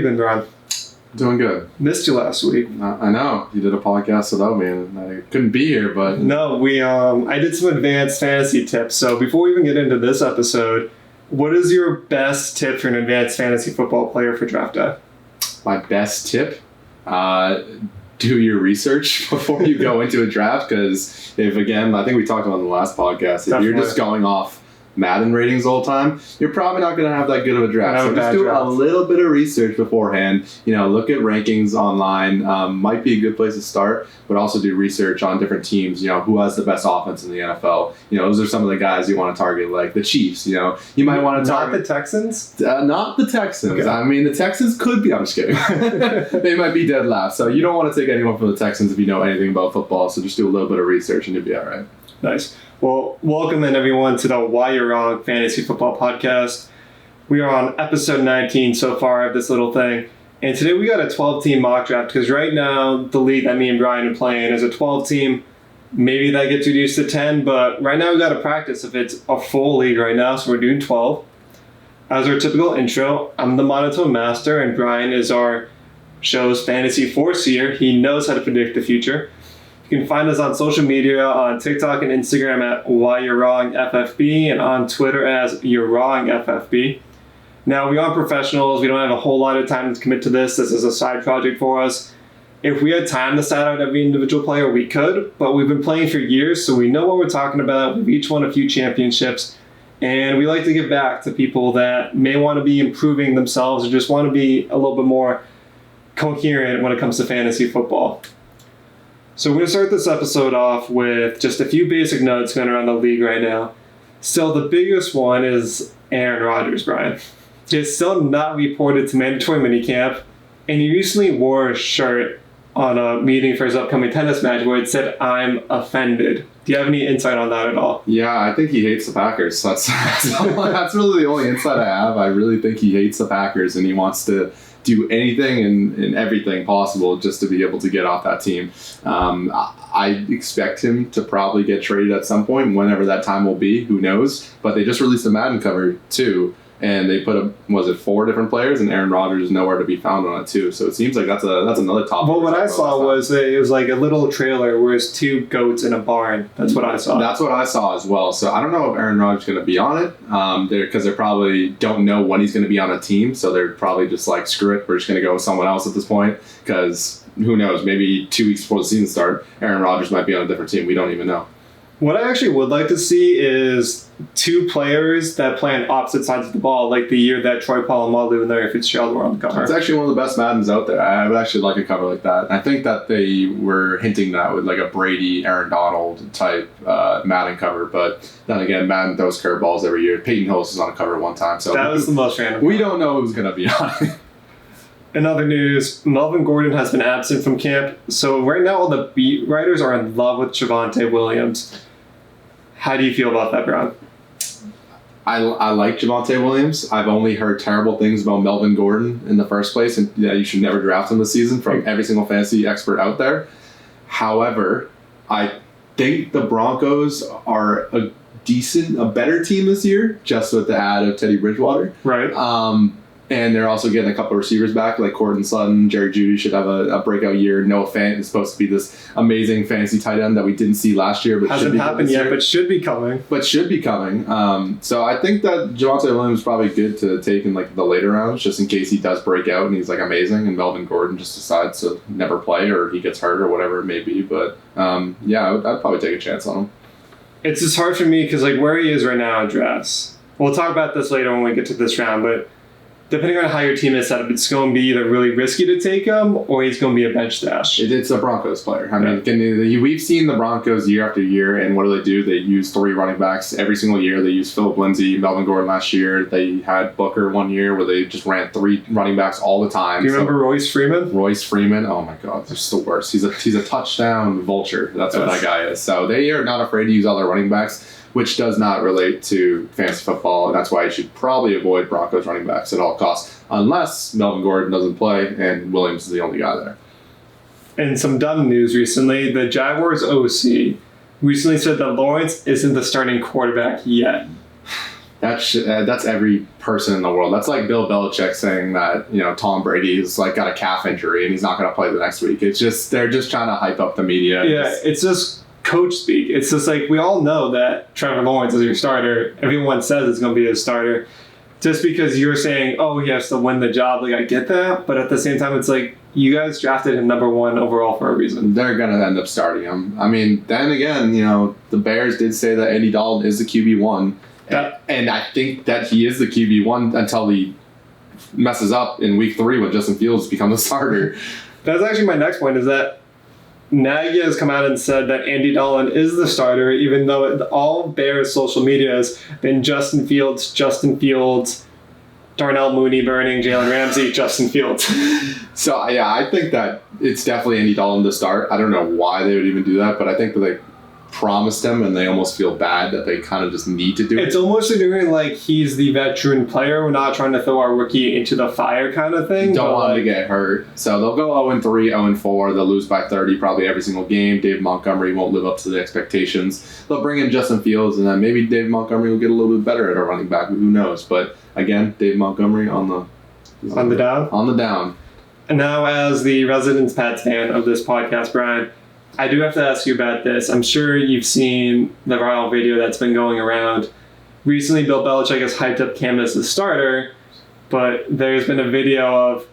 you been, Bryan? Doing good. Missed you last week. I know. You did a podcast without me, and I couldn't be here, but... No, I did some advanced fantasy tips. So before we even get into this episode, what is your best tip for an advanced fantasy football player for draft day? My best tip? Do your research before you go into a draft, because I think we talked about in the last podcast, if you're just going off Madden ratings all the time, you're probably not going to have that good of a draft. So just do a little bit of research beforehand. Look at rankings online. Might be a good place to start, but also do research on different teams. Who has the best offense in the NFL. Those are some of the guys you want to target, like the Chiefs. You might want to target... Not the Texans? Not the Texans. Okay. I mean, the Texans could be... I'm just kidding. They might be dead last. So you don't want to take anyone from the Texans if you know anything about football. So just do a little bit of research and you'll be all right. Nice. Well, welcome then everyone to the Why You're Wrong Fantasy Football Podcast. We are on episode 19 so far of this little thing. And today we got a 12-team mock draft because right now the league that me and Bryan are playing is a 12-team. Maybe that gets reduced to 10, but right now we got to practice if it's a full league right now, so we're doing 12. As our typical intro, I'm the monotone master and Bryan is our show's fantasy foreseer. He knows how to predict the future. You can find us on social media on TikTok and Instagram at WhyYou'reWrongFFB and on Twitter as You're Wrong FFB. Now, we aren't professionals. We don't have a whole lot of time to commit to this. This is a side project for us. If we had time to stat out every individual player, we could, but we've been playing for years, so we know what we're talking about. We've each won a few championships, and we like to give back to people that may want to be improving themselves or just want to be a little bit more coherent when it comes to fantasy football. So we're going to start this episode off with just a few basic notes going around the league right now. Still, the biggest one is Aaron Rodgers, Bryan. He's still not reported to mandatory minicamp, and he recently wore a shirt on a meeting for his upcoming tennis match where it said, "I'm offended." Do you have any insight on that at all? Yeah, I think he hates the Packers. That's really the only insight I have. I really think he hates the Packers, and he wants to do anything and everything possible just to be able to get off that team. I expect him to probably get traded at some point, whenever that time will be. Who knows? But they just released a Madden cover too, and they put 4 different players, and Aaron Rodgers is nowhere to be found on it too. So it seems like that's another topic. Well, what I saw was it was like a little trailer where it's 2 goats in a barn. That's what I saw. That's what I saw as well. So I don't know if Aaron Rodgers is going to be on it, because they probably don't know when he's going to be on a team. So they're probably just like, screw it, we're just going to go with someone else at this point, because who knows? Maybe 2 weeks before the season start, Aaron Rodgers might be on a different team. We don't even know. What I actually would like to see is 2 players that play on opposite sides of the ball, like the year that Troy Polamalu and Larry Fitzgerald were on the cover. It's actually one of the best Maddens out there. I would actually like a cover like that. And I think that they were hinting that with like a Brady, Aaron Donald type Madden cover. But then again, Madden throws curveballs every year. Peyton Hillis is on a cover one time. So that was the most random. We don't know who's going to be on it. In other news, Melvin Gordon has been absent from camp. So right now all the beat writers are in love with Javonte Williams. How do you feel about that, Bryan? I like Javonte Williams. I've only heard terrible things about Melvin Gordon in the first place, and you should never draft him this season from every single fantasy expert out there. However, I think the Broncos are a better team this year, just with the add of Teddy Bridgewater. Right. And they're also getting a couple of receivers back, like Courtland Sutton. Jerry Jeudy should have a breakout year. Noah Fant is supposed to be this amazing fantasy tight end that we didn't see last year, but hasn't happened yet, but should be coming. So I think that Javonte Williams is probably good to take in like the later rounds, just in case he does break out and he's like amazing, and Melvin Gordon just decides to never play or he gets hurt or whatever it may be. But I'd probably take a chance on him. It's just hard for me because like where he is right now in drafts. We'll talk about this later when we get to this round, but depending on how your team is set up, it's going to be either really risky to take him or he's going to be a bench stash. It's a Broncos player. I mean, we've seen the Broncos year after year, and what do? They use 3 running backs every single year. They use Phillip Lindsay, Melvin Gordon last year. They had Booker one year where they just ran 3 running backs all the time. Do you remember Royce Freeman? Royce Freeman, oh my God, they're the worst. He's a touchdown vulture. That's what that guy is. So they are not afraid to use other running backs, which does not relate to fantasy football, and that's why you should probably avoid Broncos running backs at all costs, unless Melvin Gordon doesn't play and Williams is the only guy there. And some dumb news recently, the Jaguars OC recently said that Lawrence isn't the starting quarterback yet. That's every person in the world. That's like Bill Belichick saying that, Tom Brady's like got a calf injury and he's not going to play the next week. It's just, they're just trying to hype up the media. Yeah, it's just coach speak. It's just like, we all know that Trevor Lawrence is your starter. Everyone says it's going to be his starter. Just because you're saying, oh, he has to win the job, like I get that. But at the same time, it's like, you guys drafted him number 1 overall for a reason. They're going to end up starting him. I mean, then again, the Bears did say that Andy Dalton is the QB1. And I think that he is the QB1 until he messes up in week 3 when Justin Fields becomes a starter. That's actually my next point, is that Nagy has come out and said that Andy Dalton is the starter, even though all Bears social media has been Justin Fields, Darnell Mooney burning, Jalen Ramsey, Justin Fields. So, yeah, I think that it's definitely Andy Dalton to start. I don't know why they would even do that, but I think that they promised him and they almost feel bad that they kind of just need to do it. It's almost doing like he's the veteran player. We're not trying to throw our rookie into the fire kind of thing. Don't want him to get hurt. So they'll go 0-3, 0-4. They'll lose by 30 probably every single game. David Montgomery won't live up to the expectations. They'll bring in Justin Fields and then maybe David Montgomery will get a little bit better at a running back. Who knows? But again, David Montgomery on the down. On the down. And now, as the resident Pats fan of this podcast, Brian, I do have to ask you about this. I'm sure you've seen the viral video that's been going around. Recently, Bill Belichick has hyped up Cam as the starter, but there's been a video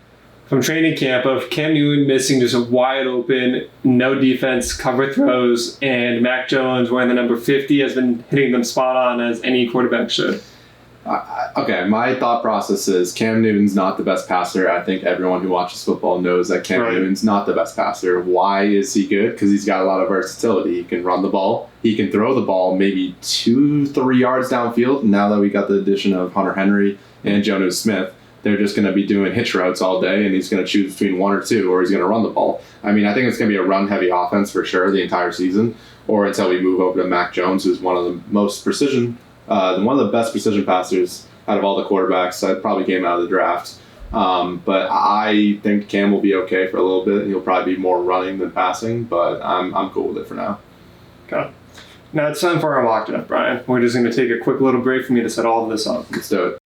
from training camp of Cam Newton missing just a wide open, no defense cover throws, and Mac Jones, wearing the number 50, has been hitting them spot on as any quarterback should. Okay, my thought process is Cam Newton's not the best passer. I think everyone who watches football knows that Cam Newton's not the best passer. Why is he good? Because he's got a lot of versatility. He can run the ball. He can throw the ball maybe 2-3 yards downfield. Now that we got the addition of Hunter Henry and Jonnu Smith, they're just going to be doing hitch routes all day, and he's going to choose between 1 or 2, or he's going to run the ball. I mean, I think it's going to be a run-heavy offense for sure the entire season, or until we move over to Mac Jones, who's one of the most one of the best precision passers out of all the quarterbacks that probably came out of the draft. But I think Cam will be okay for a little bit. He'll probably be more running than passing, but I'm cool with it for now. Okay. Now it's time for our mock draft, Brian. We're just going to take a quick little break for me to set all of this up. Let's do it.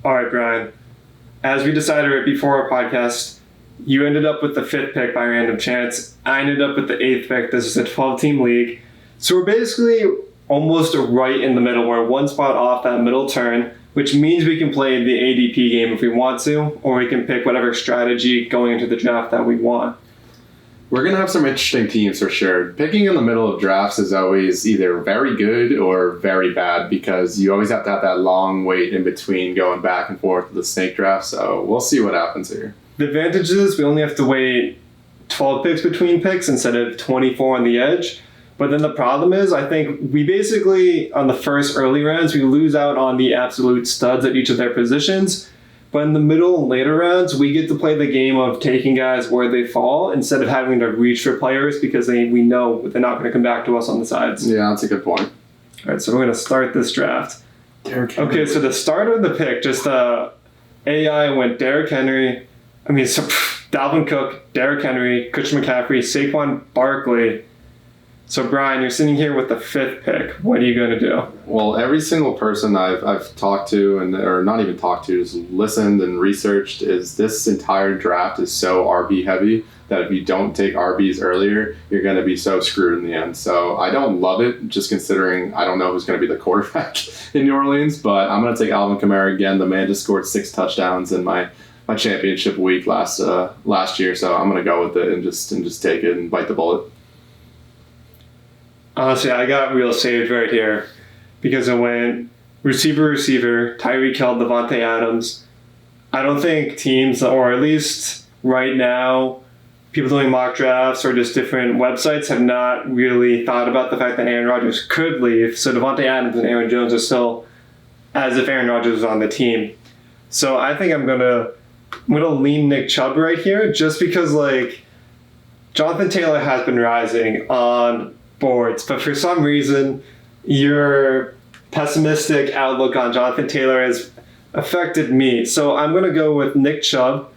All right, Brian. As we decided right before our podcast, you ended up with the 5th pick by random chance. I ended up with the 8th pick. This is a 12-team league. So we're basically almost right in the middle. We're 1 spot off that middle turn, which means we can play the ADP game if we want to, or we can pick whatever strategy going into the draft that we want. We're going to have some interesting teams for sure. Picking in the middle of drafts is always either very good or very bad because you always have to have that long wait in between going back and forth with the snake draft. So we'll see what happens here. The advantage is we only have to wait 12 picks between picks instead of 24 on the edge. But then the problem is, I think we basically, on the first early rounds, we lose out on the absolute studs at each of their positions. But in the middle and later rounds, we get to play the game of taking guys where they fall instead of having to reach for players because we know they're not going to come back to us on the sides. Yeah, that's a good point. All right, so we're going to start this draft. Okay, so the start of the pick, just AI went Derrick Henry. Dalvin Cook, Derrick Henry, Christian McCaffrey, Saquon Barkley. So, Brian, you're sitting here with the 5th pick. What are you going to do? Well, every single person I've talked to, or not even talked to, just listened and researched, is this entire draft is so RB heavy that if you don't take RBs earlier, you're going to be so screwed in the end. So I don't love it, just considering I don't know who's going to be the quarterback in New Orleans, but I'm going to take Alvin Kamara again. The man just scored 6 touchdowns in my championship week last year, so I'm going to go with it and just take it and bite the bullet. Honestly, I got real saved right here because I went receiver, Tyreek Hill, Devontae Adams. I don't think teams, or at least right now, people doing mock drafts or just different websites have not really thought about the fact that Aaron Rodgers could leave. So Devontae Adams and Aaron Jones are still as if Aaron Rodgers was on the team. So I think I'm gonna lean Nick Chubb right here just because Jonathan Taylor has been rising on boards, but for some reason your pessimistic outlook on Jonathan Taylor has affected me. So I'm going to go with Nick Chubb.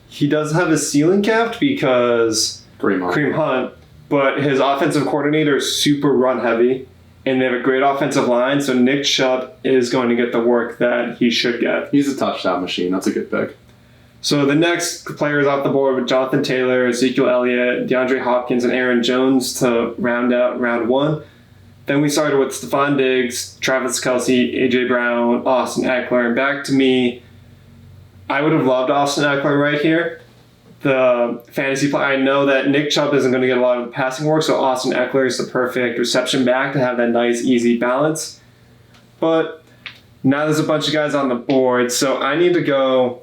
He does have his ceiling capped because Kareem Hunt, but his offensive coordinator is super run heavy, and they have a great offensive line, so Nick Chubb is going to get the work that he should get. He's a touchdown machine. That's a good pick. So the next players off the board with Jonathan Taylor, Ezekiel Elliott, DeAndre Hopkins, and Aaron Jones to round out round one. Then we started with Stephon Diggs, Travis Kelce, A.J. Brown, Austin Eckler. And back to me, I would have loved Austin Eckler right here. The fantasy player, I know that Nick Chubb isn't going to get a lot of passing work, so Austin Eckler is the perfect reception back to have that nice, easy balance. But now there's a bunch of guys on the board, so I need to go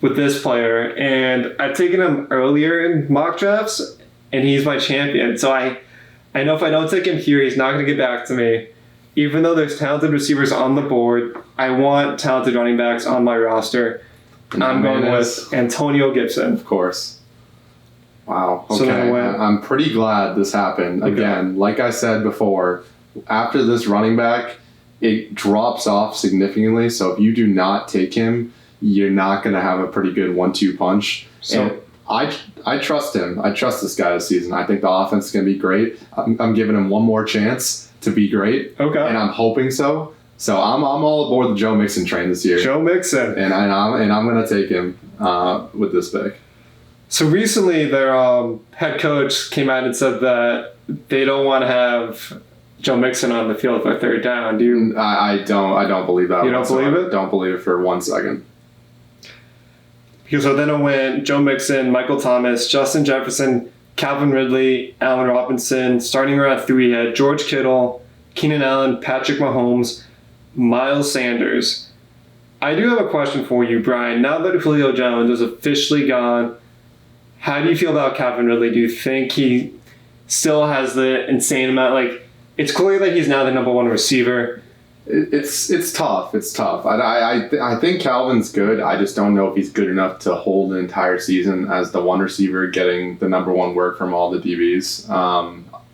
with this player, and I've taken him earlier in mock drafts, and he's my champion. So I know if I don't take him here, he's not going to get back to me. Even though there's talented receivers on the board, I want talented running backs on my roster. I'm going with Antonio Gibson. Of course. Wow. Okay. So I'm pretty glad this happened. Okay. Again, like I said before, after this running back, it drops off significantly. So if you do not take him, you're not going to have a pretty good 1-2 punch. So I trust him. I trust this guy this season. I think the offense is going to be great. I'm giving him one more chance to be great. Okay. And I'm hoping so. So I'm all aboard the Joe Mixon train this year. Joe Mixon. And I'm going to take him with this pick. So recently their head coach came out and said that they don't want to have Joe Mixon on the field for third down. Do you? I don't believe that. You don't believe it? Don't believe it for 1 second. Because then it went Joe Mixon, Michael Thomas, Justin Jefferson, Calvin Ridley, Allen Robinson. Starting around 3, you had George Kittle, Keenan Allen, Patrick Mahomes, Miles Sanders. I do have a question for you, Brian. Now that Julio Jones is officially gone, how do you feel about Calvin Ridley? Do you think he still has the insane amount? Like, it's clear that he's now the number one receiver. It's tough. It's tough. I think Calvin's good. I just don't know if he's good enough to hold an entire season as the one receiver getting the number one work from all the DBs.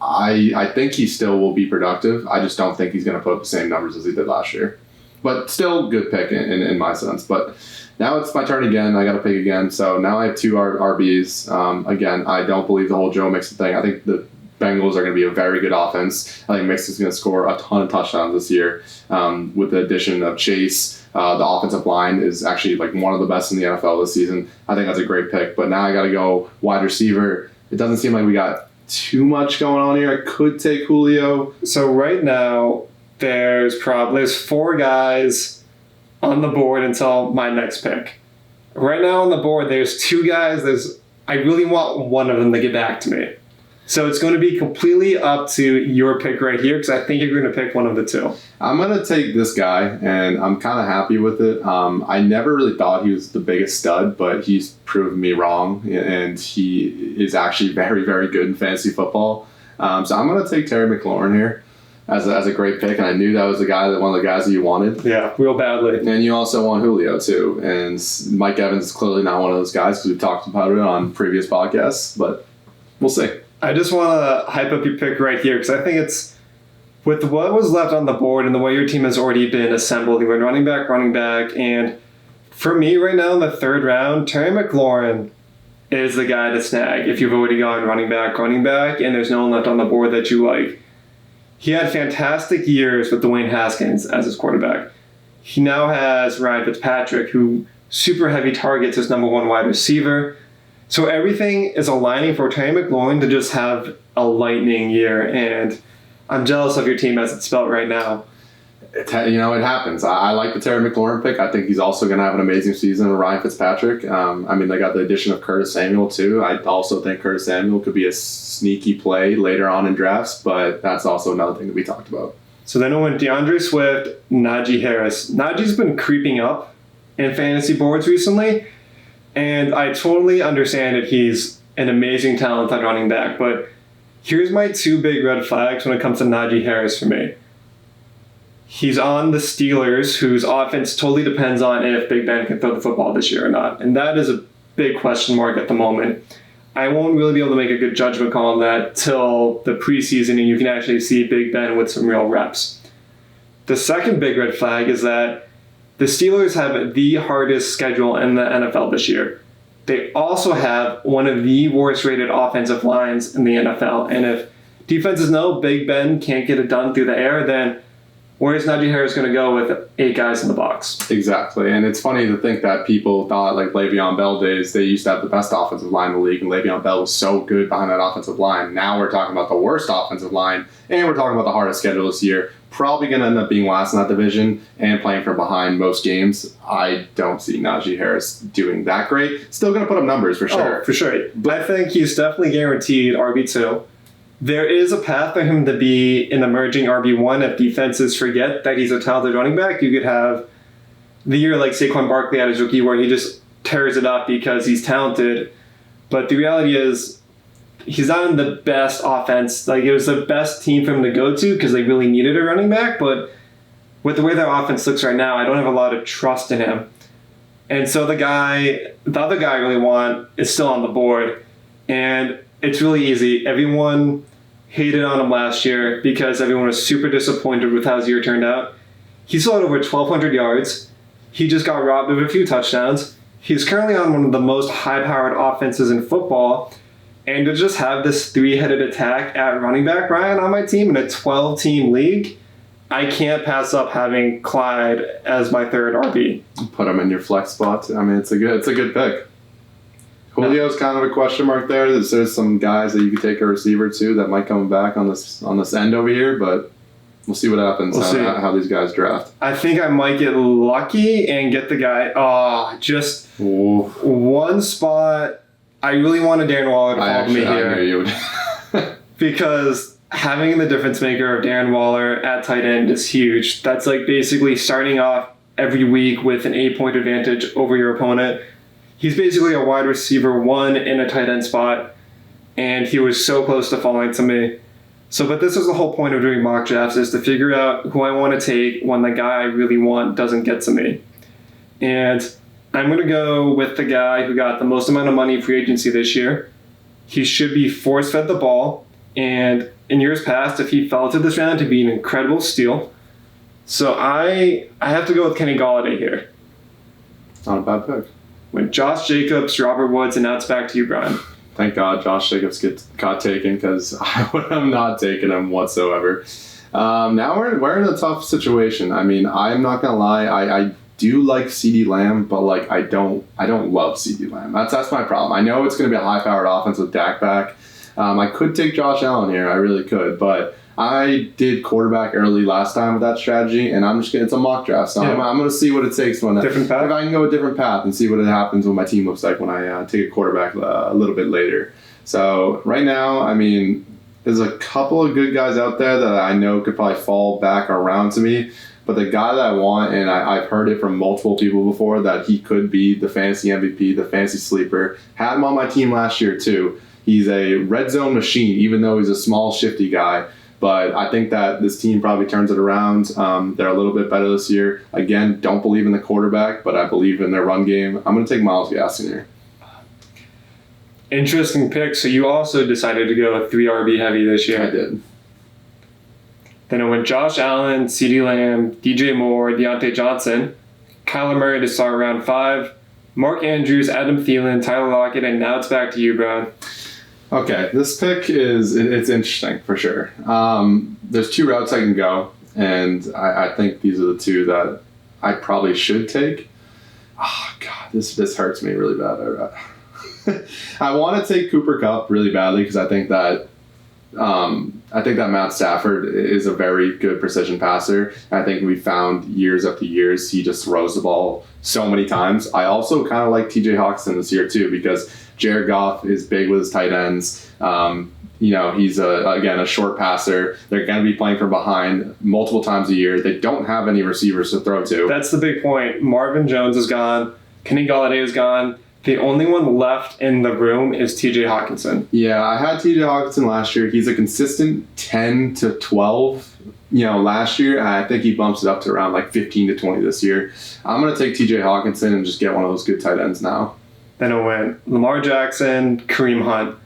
I think he still will be productive. I just don't think he's going to put up the same numbers as he did last year. But still good pick in my sense. But now it's my turn again. I got to pick again. So now I have 2 RBs. Again, I don't believe the whole Joe Mixon thing. I think the Bengals are going to be a very good offense. I think Mixon's going to score a ton of touchdowns this year. With the addition of Chase, the offensive line is actually like one of the best in the NFL this season. I think that's a great pick. But now I got to go wide receiver. It doesn't seem like we got too much going on here. I could take Julio. So right now there's 4 guys on the board until my next pick. Right now on the board there's 2 guys. I really want one of them to get back to me. So it's going to be completely up to your pick right here because I think you're going to pick one of the 2. I'm going to take this guy, and I'm kind of happy with it. I never really thought he was the biggest stud, but he's proven me wrong, and he is actually very, very good in fantasy football. So I'm going to take Terry McLaurin here as a great pick, and I knew that was one of the guys that you wanted. Yeah, real badly. And you also want Julio, too. And Mike Evans is clearly not one of those guys because we've talked about it on previous podcasts, but we'll see. I just want to hype up your pick right here because I think it's with what was left on the board and the way your team has already been assembled. You went running back, and for me right now in the 3rd round, Terry McLaurin is the guy to snag if you've already gone running back, and there's no one left on the board that you like. He had fantastic years with Dwayne Haskins as his quarterback. He now has Ryan Fitzpatrick, who super heavy targets his number 1 wide receiver. So everything is aligning for Terry McLaurin to just have a lightning year, and I'm jealous of your team as it's spelled right now. It happens. I like the Terry McLaurin pick. I think he's also going to have an amazing season with Ryan Fitzpatrick. They got the addition of Curtis Samuel, too. I also think Curtis Samuel could be a sneaky play later on in drafts, but that's also another thing that we talked about. So then it went DeAndre Swift, Najee Harris. Najee's been creeping up in fantasy boards recently, and I totally understand that he's an amazing talent on running back, but here's my 2 big red flags when it comes to Najee Harris for me. He's on the Steelers, whose offense totally depends on if Big Ben can throw the football this year or not, and that is a big question mark at the moment. I won't really be able to make a good judgment call on that till the preseason and you can actually see Big Ben with some real reps. The second big red flag is that the Steelers have the hardest schedule in the NFL this year. They also have one of the worst rated offensive lines in the NFL. And if defenses know Big Ben can't get it done through the air, then where's Najee Harris going to go with 8 guys in the box? Exactly. And it's funny to think that people thought, like Le'Veon Bell days, they used to have the best offensive line in the league, and Le'Veon Bell was so good behind that offensive line. Now we're talking about the worst offensive line, and we're talking about the hardest schedule this year. Probably going to end up being last in that division and playing from behind most games. I don't see Najee Harris doing that great. Still going to put up numbers for sure. Oh, for sure. But I think he's definitely guaranteed RB2. There is a path for him to be an emerging RB1 if defenses forget that he's a talented running back. You could have the year like Saquon Barkley had his rookie where he just tears it up because he's talented. But the reality is he's not in the best offense. Like, it was the best team for him to go to because they really needed a running back. But with the way their offense looks right now, I don't have a lot of trust in him. And so the other guy I really want is still on the board. And it's really easy. Everyone hated on him last year because everyone was super disappointed with how his year turned out. He still had over 1,200 yards. He just got robbed of a few touchdowns. He's currently on one of the most high-powered offenses in football. And to just have this 3-headed attack at running back, Bryan, on my team in a 12-team league, I can't pass up having Clyde as my third RB. Put him in your flex spot. I mean, it's a good pick. Julio's kind of a question mark there. There's some guys that you could take a receiver to that might come back on this end over here, but we'll see what happens, how these guys draft. I think I might get lucky and get the guy. One spot. I really wanted Darren Waller to follow me here. I knew you would. Because having the difference maker of Darren Waller at tight end is huge. That's like basically starting off every week with an 8-point advantage over your opponent. He's basically a wide receiver 1 in a tight end spot, and he was so close to falling to me. But this is the whole point of doing mock drafts, is to figure out who I want to take when the guy I really want doesn't get to me. And I'm going to go with the guy who got the most amount of money in free agency this year. He should be force-fed the ball, and in years past, if he fell to this round, to be an incredible steal. So I have to go with Kenny Golladay here. Not a bad pick. When Josh Jacobs, Robert Woods, and now it's back to you, Bryan. Thank God Josh Jacobs got taken, because I would have not taken him whatsoever. Now we're in a tough situation. I mean, I'm not gonna lie, I do like CeeDee Lamb, but like I don't love CeeDee Lamb. That's my problem. I know it's gonna be a high-powered offense with Dak back. I could take Josh Allen here, I really could, but I did quarterback early last time with that strategy, and it's a mock draft, so I'm going to see what it takes different path? If I can go a different path and see what happens, what my team looks like when I take a quarterback a little bit later. So right now, I mean, there's a couple of good guys out there that I know could probably fall back around to me, but the guy that I want, and I've heard it from multiple people before, that he could be the fantasy MVP, the fantasy sleeper. Had him on my team last year too. He's a red zone machine, even though he's a small, shifty guy. But I think that this team probably turns it around. They're a little bit better this year. Again, don't believe in the quarterback, but I believe in their run game. I'm going to take Myles Gaskin here. Interesting pick. So you also decided to go 3 RB heavy this year. I did. Then it went Josh Allen, CeeDee Lamb, DJ Moore, Deontay Johnson, Kyler Murray to start round 5, Mark Andrews, Adam Thielen, Tyler Lockett, and now it's back to you, Bryan. Okay, this pick it's interesting for sure. There's 2 routes I can go, and I think these are the 2 that I probably should take. Oh God, this hurts me really bad. I want to take Cooper Kupp really badly because I think that Matt Stafford is a very good precision passer. I think we found years after years he just throws the ball so many times. I also kind of like TJ Hawkinson this year too, because Jared Goff is big with his tight ends. He's a short passer. They're going to be playing from behind multiple times a year. They don't have any receivers to throw to. That's the big point. Marvin Jones is gone. Kenny Golladay is gone. The only one left in the room is TJ Hawkinson. Yeah, I had TJ Hawkinson last year. He's a consistent 10 to 12. Last year, I think he bumps it up to around like 15 to 20 this year. I'm going to take TJ Hawkinson and just get one of those good tight ends now. Then it went Lamar Jackson, Kareem Hunt.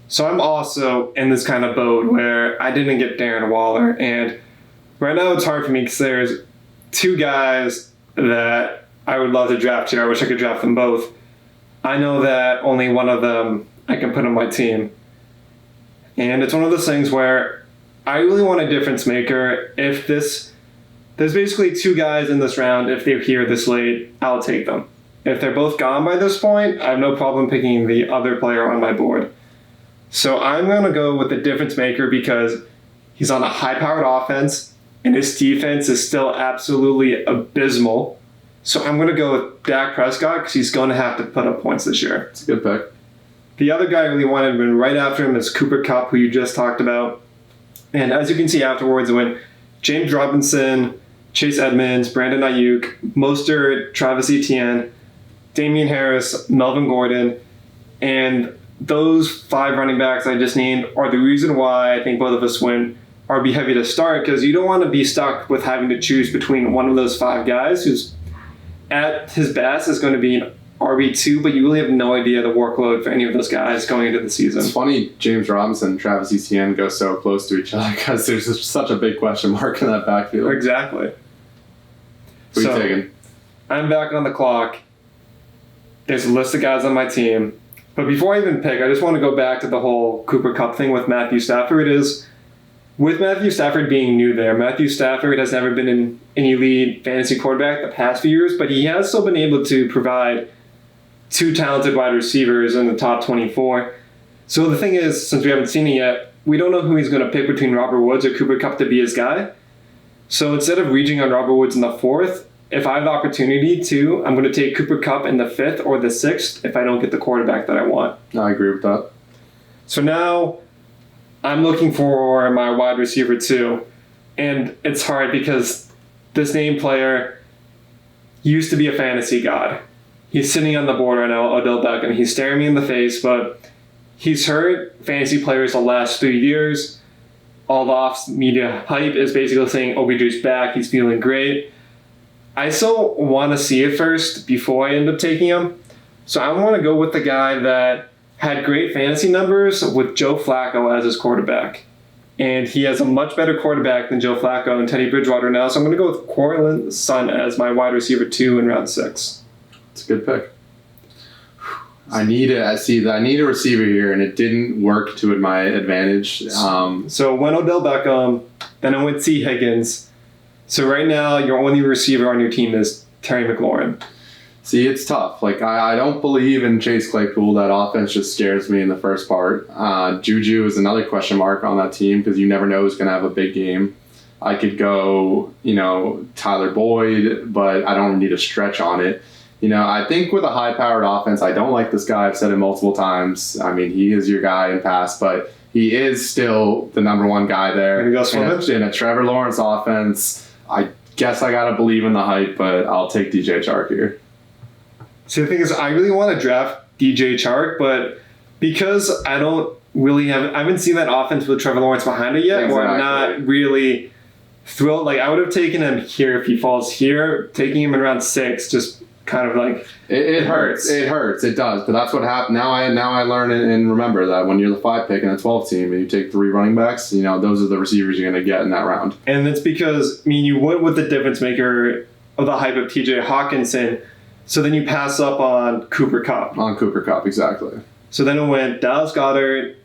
So I'm also in this kind of boat where I didn't get Darren Waller. And right now it's hard for me because there's 2 guys that I would love to draft here. I wish I could draft them both. I know that only one of them I can put on my team. And it's one of those things where I really want a difference maker. There's basically two guys in this round. If they're here this late, I'll take them. If they're both gone by this point, I have no problem picking the other player on my board. So I'm going to go with the difference maker because he's on a high-powered offense and his defense is still absolutely abysmal. So I'm going to go with Dak Prescott because he's going to have to put up points this year. It's a good pick. The other guy I really wanted to win right after him is Cooper Kupp, who you just talked about. And as you can see afterwards, it went James Robinson, Chase Edmonds, Brandon Ayuk, Mostert, Travis Etienne, Damian Harris, Melvin Gordon, and those 5 running backs I just named are the reason why I think both of us win RB heavy to start, because you don't want to be stuck with having to choose between one of those 5 guys who's at his best is going to be an RB2, but you really have no idea the workload for any of those guys going into the season. It's funny James Robinson and Travis Etienne go so close to each other because there's just such a big question mark in that backfield. Exactly. Who are you taking? I'm back on the clock. There's a list of guys on my team. But before I even pick, I just want to go back to the whole Cooper Kupp thing with Matthew Stafford. With Matthew Stafford being new there, Matthew Stafford has never been an elite fantasy quarterback the past few years, but he has still been able to provide 2 talented wide receivers in the top 24. So the thing is, since we haven't seen it yet, we don't know who he's going to pick between Robert Woods or Cooper Kupp to be his guy. So instead of reaching on Robert Woods in the 4th, if I have the opportunity to, I'm going to take Cooper Kupp in the 5th or the 6th if I don't get the quarterback that I want. I agree with that. So now I'm looking for my wide receiver too. And it's hard because this named player used to be a fantasy god. He's sitting on the board right now, Odell Beckham. He's staring me in the face, but he's hurt fantasy players the last 3 years. All the off-media hype is basically saying OBJ's back, he's feeling great. I still want to see it first before I end up taking him. So I want to go with the guy that had great fantasy numbers with Joe Flacco as his quarterback. And he has a much better quarterback than Joe Flacco and Teddy Bridgewater now. So I'm going to go with Cortland Sutton as my wide receiver 2 in round 6. It's a good pick. I need a receiver here, and it didn't work to my advantage. So went Odell Beckham, then I went T. Higgins. So right now, your only receiver on your team is Terry McLaurin. See, it's tough. Like, I don't believe in Chase Claypool. That offense just scares me in the first part. Juju is another question mark on that team because you never know who's going to have a big game. I could go, Tyler Boyd, but I don't need a stretch on it. I think with a high-powered offense, I don't like this guy. I've said it multiple times. I mean, he is your guy in pass, but he is still the number 1 guy there. In a Trevor Lawrence offense, I guess I got to believe in the hype, but I'll take DJ Chark here. So the thing is, I really want to draft DJ Chark, but because I haven't seen that offense with Trevor Lawrence behind it yet, or I'm not really thrilled. Like, I would have taken him here if he falls here. Taking him in round 6 just kind of like it hurts. It hurts. It does. But that's what happened. Now I learn and remember that when you're the 5 pick in a 12 team and you take 3 running backs, those are the receivers you're going to get in that round. And it's because you went with the difference maker of the hype of T.J. Hawkinson. So then you pass up on Cooper Kupp. On Cooper Kupp, exactly. So then it went Dallas Goedert,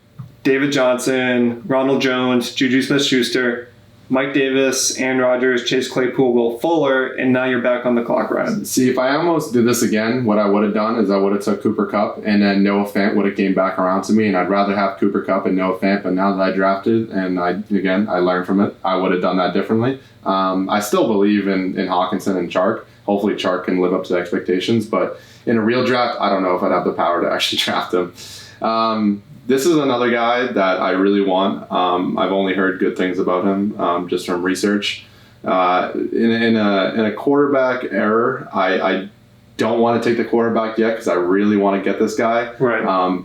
David Johnson, Ronald Jones, Juju Smith-Schuster, Mike Davis, Aaron Rodgers, Chase Claypool, Will Fuller, and now you're back on the clock, Ryan. See, if I almost did this again, what I would have done is I would have took Cooper Kupp, and then Noah Fant would have came back around to me, and I'd rather have Cooper Kupp and Noah Fant, but now that I drafted, and I learned from it, I would have done that differently. I still believe in Hawkinson and Chark. Hopefully Chark can live up to the expectations, but in a real draft, I don't know if I'd have the power to actually draft him. This is another guy that I really want. I've only heard good things about him just from research. In a quarterback error, I don't want to take the quarterback yet because I really want to get this guy. Right.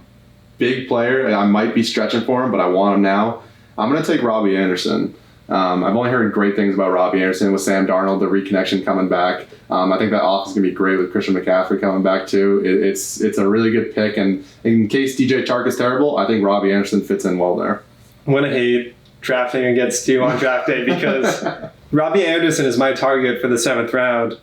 Big player. I might be stretching for him, but I want him now. I'm going to take Robbie Anderson. I've only heard great things about Robbie Anderson with Sam Darnold, the reconnection coming back. I think that offense is going to be great with Christian McCaffrey coming back too. It's a really good pick, and in case DJ Chark is terrible, I think Robbie Anderson fits in well there. I'm going to hate drafting against you on draft day because Robbie Anderson is my target for the 7th round.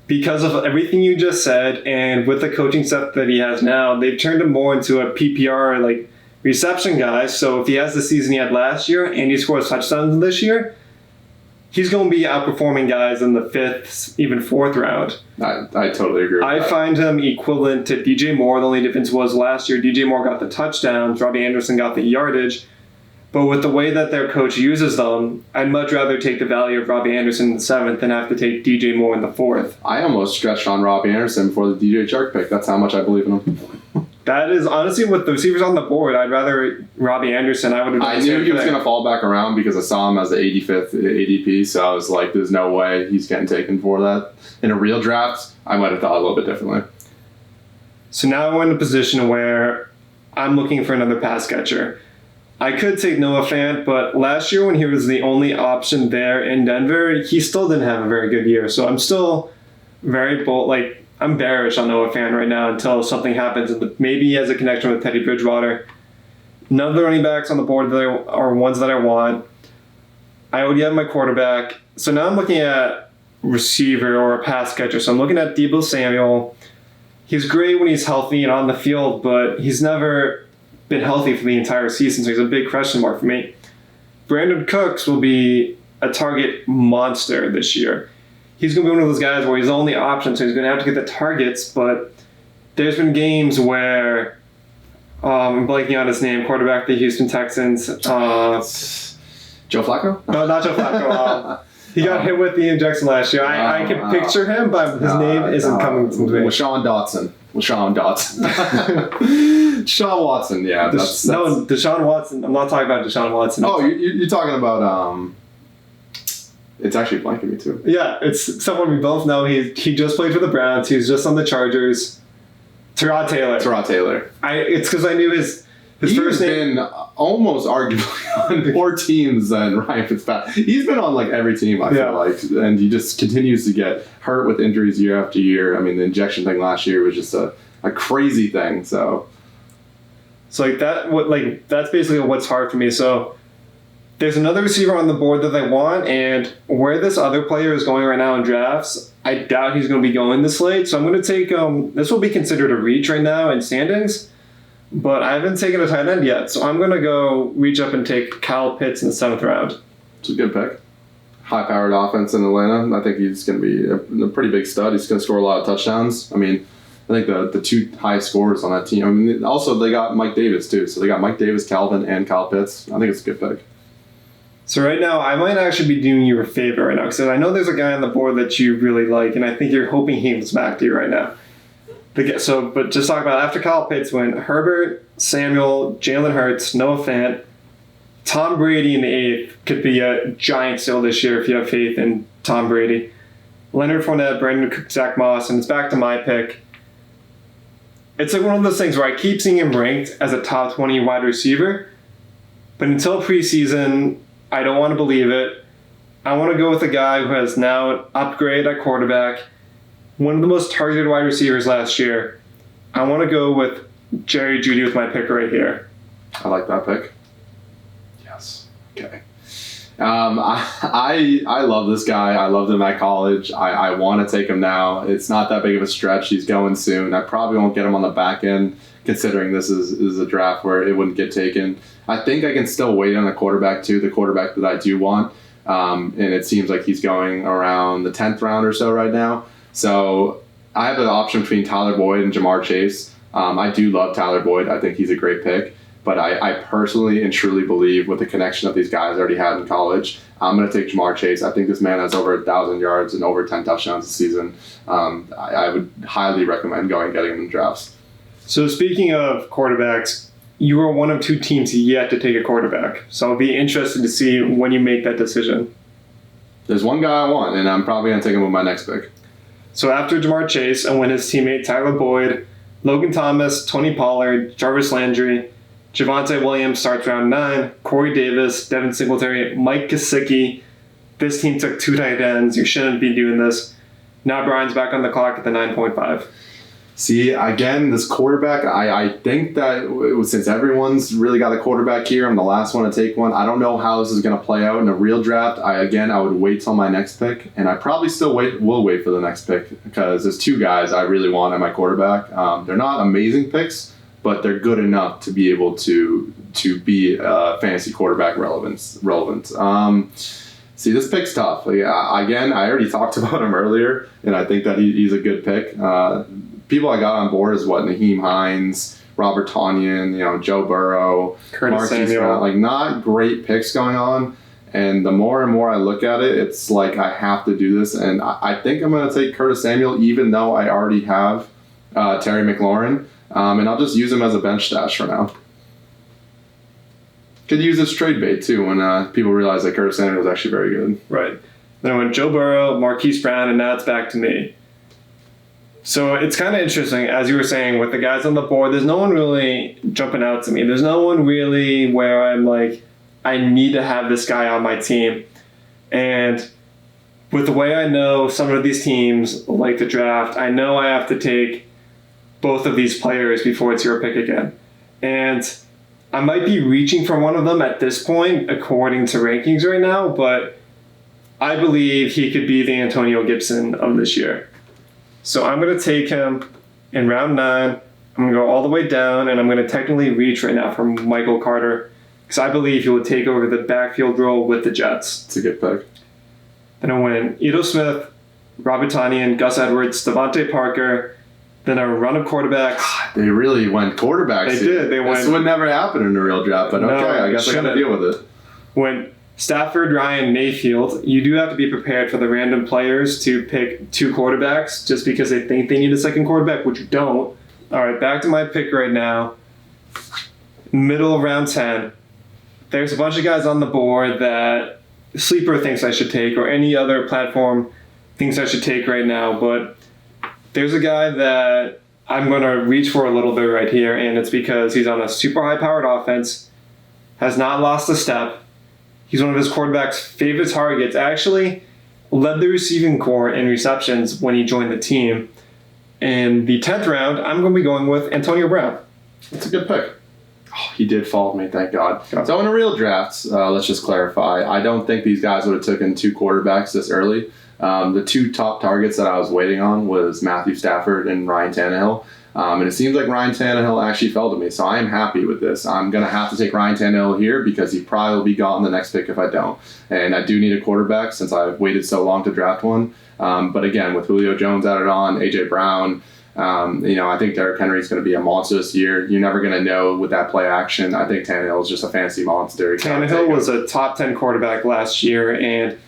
because of everything you just said, and with the coaching stuff that he has now, they've turned him more into a PPR like reception guy. So if he has the season he had last year and he scores touchdowns this year, he's going to be outperforming guys in the 5th, even 4th round. I totally agree with I that. find him equivalent to DJ Moore. The only difference was last year DJ Moore got the touchdowns, Robbie Anderson got the yardage. But with the way that their coach uses them, I'd much rather take the value of Robbie Anderson in the 7th than have to take DJ Moore in the 4th. I almost stretched on Robbie Anderson before the DJ Chark pick. That's how much I believe in him. That is, honestly, with the receivers on the board, I'd rather Robbie Anderson. I knew he was going to fall back around because I saw him as the 85th ADP, so I was like, there's no way he's getting taken for that. In a real draft, I might have thought a little bit differently. So now we're in a position where I'm looking for another pass catcher. I could take Noah Fant, but last year when he was the only option there in Denver, he still didn't have a very good year. So I'm still very bold. Like, I'm bearish on Noah Fant right now until something happens. Maybe he has a connection with Teddy Bridgewater. None of the running backs on the board are ones that I want. I already have my quarterback. So now I'm looking at receiver or a pass catcher. So I'm looking at Deebo Samuel. He's great when he's healthy and on the field, but he's never been healthy for the entire season, so he's a big question mark for me. Brandon Cooks will be a target monster this year. He's going to be one of those guys where he's the only option, so he's going to have to get the targets, but there's been games where, I'm blanking on his name, quarterback of the Houston Texans. Joe Flacco? No, not Joe Flacco. He got hit with the injection last year. I can picture him, but his name isn't coming to me. Deshaun Dotson. Deshaun Watson, yeah. No, Deshaun Watson. I'm not talking about Deshaun Watson. Oh, you're talking about... It's actually blanking me too. Yeah, it's someone we both know. He just played for the Browns. He's just on the Chargers. Tyrod Taylor. It's because I knew his first name. He's been almost arguably on more teams than Ryan Fitzpatrick. He's been on like every team, I feel like, and he just continues to get hurt with injuries year after year. I mean, the injection thing last year was just a crazy thing. So like that, that's basically what's hard for me. So there's another receiver on the board that I want, and where this other player is going right now in drafts, I doubt he's going to be going this late. So I'm going to take this will be considered a reach right now in standings. But I haven't taken a tight end yet, so I'm going to go reach up and take Kyle Pitts in the 7th round. It's a good pick. High-powered offense in Atlanta. I think he's going to be a pretty big stud. He's going to score a lot of touchdowns. I mean, I think the 2 highest scorers on that team. I mean, also they got Mike Davis too. So they got Mike Davis, Calvin, and Kyle Pitts. I think it's a good pick. So right now, I might actually be doing you a favor right now, because I know there's a guy on the board that you really like, and I think you're hoping he comes back to you right now. But just talk about after Kyle Pitts went Herbert, Samuel, Jalen Hurts, Noah Fant, Tom Brady in the 8th could be a giant steal this year if you have faith in Tom Brady. Leonard Fournette, Brandon Cook, Zach Moss, and it's back to my pick. It's like one of those things where I keep seeing him ranked as a top 20 wide receiver, but until preseason, I don't want to believe it. I want to go with a guy who has now an upgrade at quarterback, one of the most targeted wide receivers last year. I want to go with Jerry Jeudy with my pick right here. I like that pick. Yes. Okay. I love this guy. I loved him at college. I want to take him now. It's not that big of a stretch. He's going soon. I probably won't get him on the back end, considering this is a draft where it wouldn't get taken. I think I can still wait on a quarterback too, the quarterback that I do want. And it seems like he's going around the 10th round or so right now. So I have an option between Tyler Boyd and Jamar Chase. I do love Tyler Boyd. I think he's a great pick. But I personally and truly believe with the connection that these guys already had in college, I'm going to take Jamar Chase. I think this man has over 1,000 yards and over 10 touchdowns this season. I would highly recommend getting him in drafts. So speaking of quarterbacks, you are one of 2 teams yet to take a quarterback. So I'll be interested to see when you make that decision. There's one guy I want, and I'm probably going to take him with my next pick. So after Jamar Chase, I went his teammate Tyler Boyd, Logan Thomas, Tony Pollard, Jarvis Landry, Javonte Williams starts round 9, Corey Davis, Devin Singletary, Mike Gesicki. This team took 2 tight ends. You shouldn't be doing this. Now Bryan's back on the clock at the 9.5. See, again, this quarterback, I think that since everyone's really got a quarterback here, I'm the last one to take one. I don't know how this is going to play out in a real draft. I would wait till my next pick, and I probably still will wait for the next pick because there's two guys I really want at my quarterback. They're not amazing picks, but they're good enough to be able to be fantasy quarterback relevant. See, this pick's tough. Again, I already talked about him earlier, and I think that he's a good pick. People I got on board is Naheem Hines, Robert Tonyan, Joe Burrow, Curtis Samuel. Brown, not great picks going on. And the more and more I look at it, it's like I have to do this. And I think I'm going to take Curtis Samuel, even though I already have Terry McLaurin. And I'll just use him as a bench stash for now. Could use this trade bait too when people realize that Curtis Samuel was actually very good. Right. Then I went Joe Burrow, Marquise Brown, and now it's back to me. So it's kind of interesting, as you were saying, with the guys on the board, there's no one really jumping out to me. There's no one really where I'm like, I need to have this guy on my team. And with the way I know some of these teams like to draft, I know I have to take both of these players before it's your pick again. And I might be reaching for one of them at this point, according to rankings right now, but I believe he could be the Antonio Gibson of this year. So I'm going to take him in round 9. I'm going to go all the way down, and I'm going to technically reach right now for Michael Carter because I believe he will take over the backfield role with the Jets. It's a good pick. Then I went Ito Smith, Robert Tonyan, Gus Edwards, Devontae Parker. Then a run of quarterbacks. They really went quarterbacks. They did. This would never happen in a real draft, but okay, I guess I got to deal with it. Went Stafford, Ryan, Mayfield. You do have to be prepared for the random players to pick 2 quarterbacks just because they think they need a second quarterback, which you don't. All right, back to my pick right now. Middle of round 10. There's a bunch of guys on the board that Sleeper thinks I should take or any other platform thinks I should take right now, but there's a guy that I'm going to reach for a little bit right here, and it's because he's on a super high-powered offense, has not lost a step. He's one of his quarterback's favorite targets. Actually, led the receiving corps in receptions when he joined the team. In the 10th round, I'm going to be going with Antonio Brown. That's a good pick. Oh, he did fall to me, thank God. So in a real draft, let's just clarify, I don't think these guys would have taken 2 quarterbacks this early. The 2 top targets that I was waiting on was Matthew Stafford and Ryan Tannehill. And it seems like Ryan Tannehill actually fell to me, so I am happy with this. I'm going to have to take Ryan Tannehill here because he probably will be gone the next pick if I don't. And I do need a quarterback since I've waited so long to draft one. But again, with Julio Jones added on, A.J. Brown, I think Derrick Henry is going to be a monster this year. You're never going to know with that play action. I think Tannehill is just a fantasy monster. Tannehill was a top 10 quarterback last year, and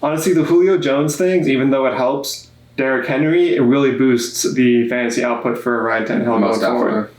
honestly, the Julio Jones things, even though it helps Derrick Henry, it really boosts the fantasy output for Ryan Tannehill going forward.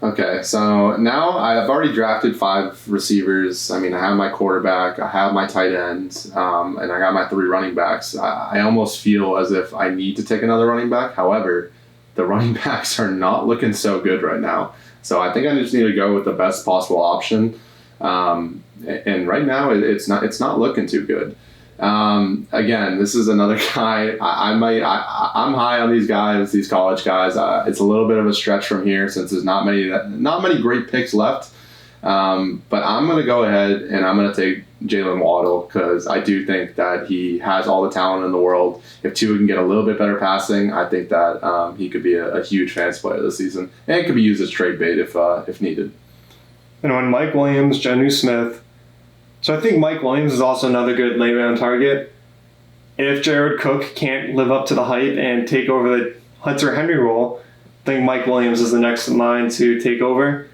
Okay, so now I've already drafted 5 receivers. I mean, I have my quarterback, I have my tight end, and I got my 3 running backs. I almost feel as if I need to take another running back. However, the running backs are not looking so good right now. So I think I just need to go with the best possible option. And right now, it's not looking too good. Again, this is another guy. I'm high on these guys, these college guys. It's a little bit of a stretch from here since there's not many great picks left. But I'm going to go ahead and I'm going to take Jalen Waddle because I do think that he has all the talent in the world. If Tua can get a little bit better passing, I think that he could be a huge fantasy player this season, and it could be used as trade bait if needed. And on Mike Williams, Jonnu Smith. So I think Mike Williams is also another good late round target. If Jared Cook can't live up to the hype and take over the Hunter Henry role, I think Mike Williams is the next in line to take over.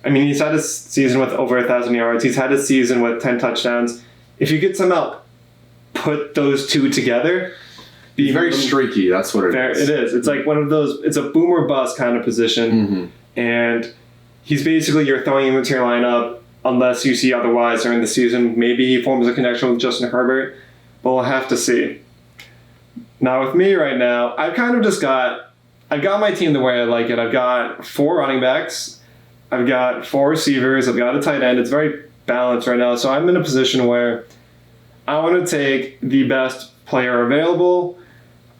I mean, he's had a season with over 1,000 yards. He's had a season with 10 touchdowns. If you get some help, put those 2 together. He's very streaky. That's what it is. It is. It's like one of those, it's a boom or bust kind of position. Mm-hmm. And he's basically, you're throwing him into your lineup unless you see otherwise during the season. Maybe he forms a connection with Justin Herbert, but we'll have to see. Now with me right now, I've got my team the way I like it. I've got 4 running backs. I've got 4 receivers. I've got a tight end. It's very balanced right now. So I'm in a position where I want to take the best player available.